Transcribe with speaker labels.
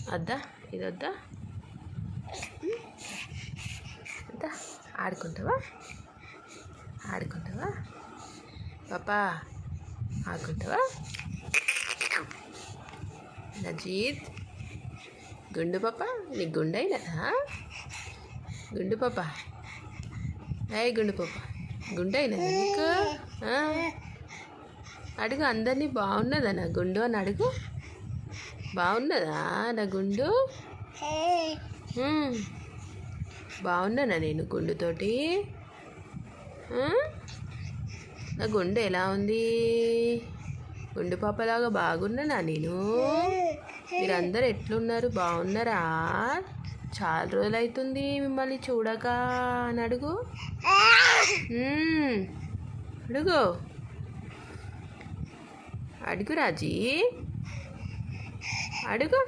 Speaker 1: వద్దా ఇది వద్దా వద్దా ఆడుకుంటావా పాపా ఆడుకుంటావా నజీద్ గుండు పాప నీకు గుండు అయినదా గుండు పాప గుండు పాప గుండు అయినదా నీకు అడుగు అందరినీ బాగున్నదా నా గుండు అని అడుగు బాగున్నదా నా గుండు బాగున్నానా నేను గుండుతోటి నా గుండు ఎలా ఉంది గుండు పాపలాగా బాగున్నానా నేను మీరందరూ ఎట్లున్నారు బాగున్నారా చాలా రోజులు అవుతుంది మిమ్మల్ని చూడక అని అడుగు అడుగు అడుగు రాజీ అడుగు